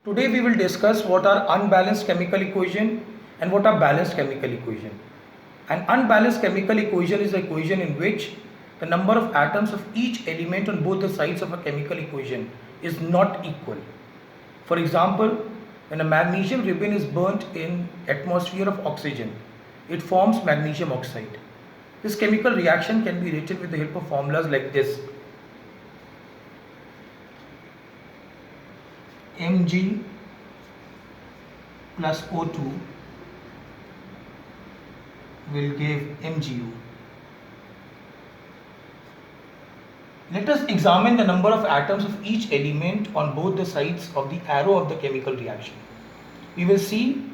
Today we will discuss what are unbalanced chemical equation and what are balanced chemical equation. An unbalanced chemical equation is an equation in which the number of atoms of each element on both the sides of a chemical equation is not equal. For example, when a magnesium ribbon is burnt in atmosphere of oxygen, it forms magnesium oxide. This chemical reaction can be written with the help of formulas like this. Mg plus O2 will give Mgu. Let us examine the number of atoms of each element on both the sides of the arrow of the chemical reaction. We will see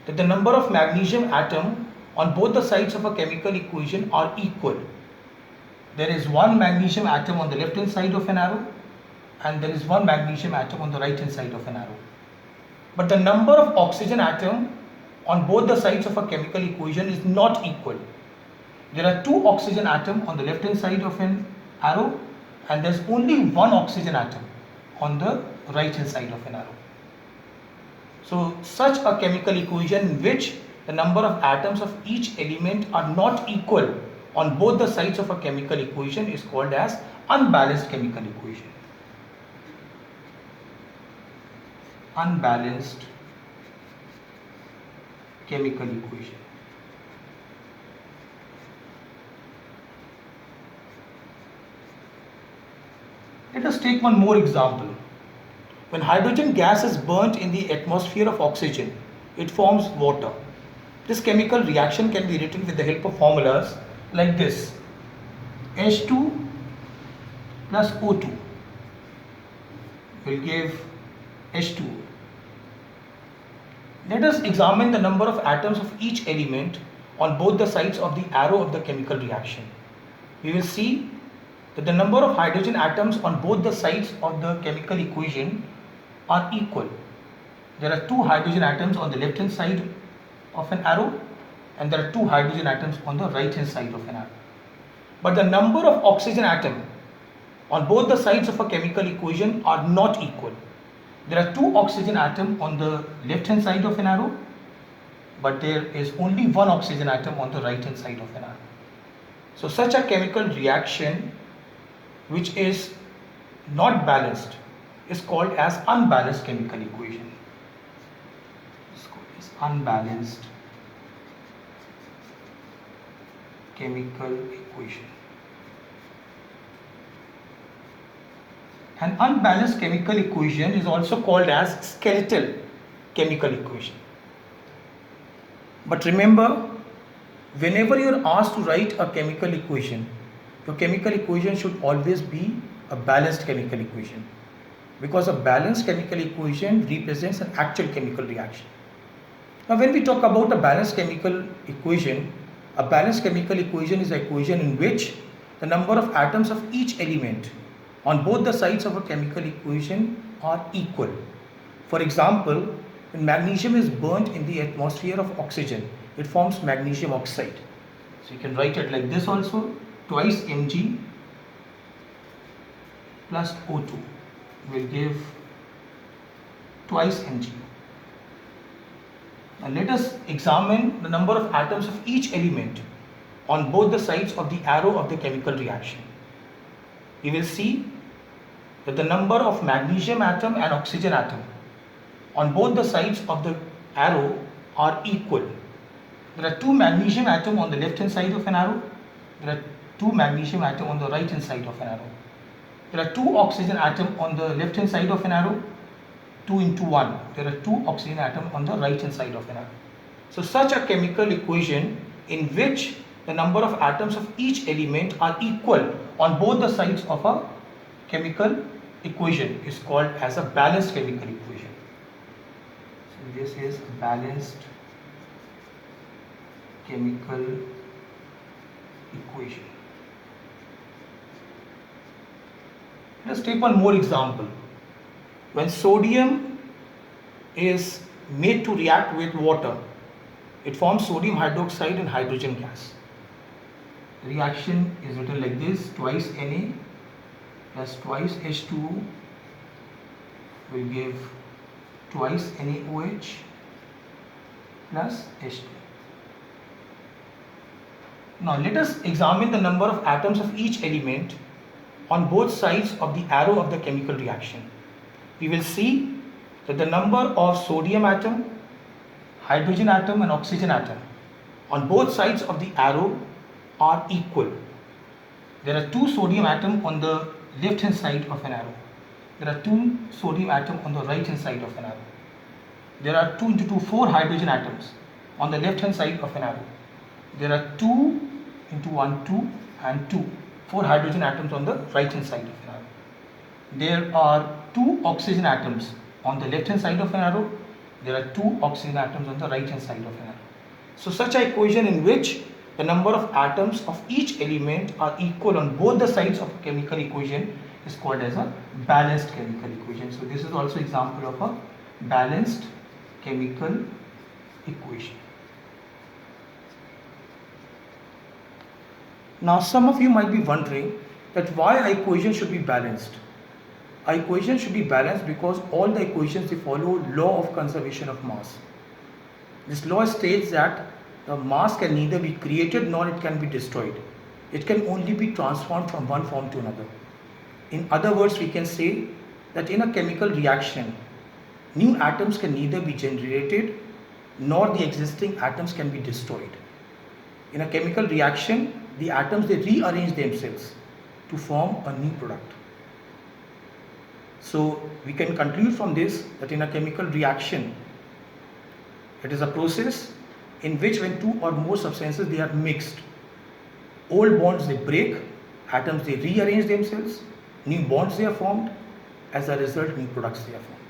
that the number of magnesium atom on both the sides of a chemical equation are equal. There is one magnesium atom on the left hand side of an arrow and there is one magnesium atom on the right hand side of an arrow. But the number of oxygen atom on both the sides of a chemical equation is not equal. There are two oxygen atom on the left hand side of an arrow and there is only one oxygen atom on the right hand side of an arrow. So such a chemical equation in which the number of atoms of each element are not equal on both the sides of a chemical equation is called as unbalanced chemical equation. Unbalanced chemical equation. Let us take one more example. When hydrogen gas is burnt in the atmosphere of oxygen, it forms water. This chemical reaction can be written with the help of formulas like this. H2 plus O2 will give H2O. Let us examine the number of atoms of each element on both the sides of the arrow of the chemical reaction. We will see that the number of hydrogen atoms on both the sides of the chemical equation are equal. There are two hydrogen atoms on the left hand side of an arrow and there are two hydrogen atoms on the right hand side of an arrow. But the number of oxygen atoms on both the sides of a chemical equation are not equal. There are two oxygen atoms on the left hand side of an arrow, but there is only one oxygen atom on the right hand side of an arrow. So such a chemical reaction which is not balanced is called as unbalanced chemical equation. It's called as unbalanced chemical equation. An unbalanced chemical equation is also called as skeletal chemical equation. But remember, whenever you are asked to write a chemical equation, your chemical equation should always be a balanced chemical equation, because a balanced chemical equation represents an actual chemical reaction. Now when we talk about a balanced chemical equation is an equation in which the number of atoms of each element on both the sides of a chemical equation are equal. For example, when magnesium is burnt in the atmosphere of oxygen, it forms magnesium oxide. So you can write it like this also, twice Mg plus O2 will give twice Mg. Now let us examine the number of atoms of each element on both the sides of the arrow of the chemical reaction. We will see that the number of magnesium atom and oxygen atom on both the sides of the arrow are equal. There are two magnesium atom on the left hand side of an arrow. There are two magnesium atom on the right hand side of an arrow. There are two oxygen atom on the left hand side of an arrow. 2 into 1. There are two oxygen atom on the right hand side of an arrow. So such a chemical equation in which the number of atoms of each element are equal on both the sides of a chemical equation is called as a balanced chemical equation. So this is a balanced chemical equation. Let us take one more example. When sodium is made to react with water, it forms sodium hydroxide and hydrogen gas. The reaction is written like this, twice Na plus twice H2O will give twice NaOH plus H2. Now let us examine the number of atoms of each element on both sides of the arrow of the chemical reaction. We will see that the number of sodium atom, hydrogen atom and oxygen atom on both sides of the arrow are equal. There are 2 sodium atoms on the left hand side of an arrow. There are 2 sodium atoms on the right hand side of an arrow. There are 2 into 2, 4 hydrogen atoms on the left hand side of an arrow. There are 2 into 1, 2 and 2, 4 hydrogen atoms on the right hand side of an arrow. There are 2 oxygen atoms on the left hand side of an arrow. There are 2 oxygen atoms on the right hand side of an arrow. So such an equation in which the number of atoms of each element are equal on both the sides of a chemical equation is called as a balanced chemical equation. So this is also example of a balanced chemical equation. Now some of you might be wondering that why an equation should be balanced. An equation should be balanced because all the equations, they follow law of conservation of mass. This law states that the mass can neither be created nor it can be destroyed. It can only be transformed from one form to another. In other words, we can say that in a chemical reaction, new atoms can neither be generated nor the existing atoms can be destroyed. In a chemical reaction, the atoms, they rearrange themselves to form a new product. So we can conclude from this that in a chemical reaction, it is a process in which when 2 or more substances, they are mixed, old bonds, they break, atoms, they rearrange themselves, new bonds, they are formed, as a result new products, they are formed.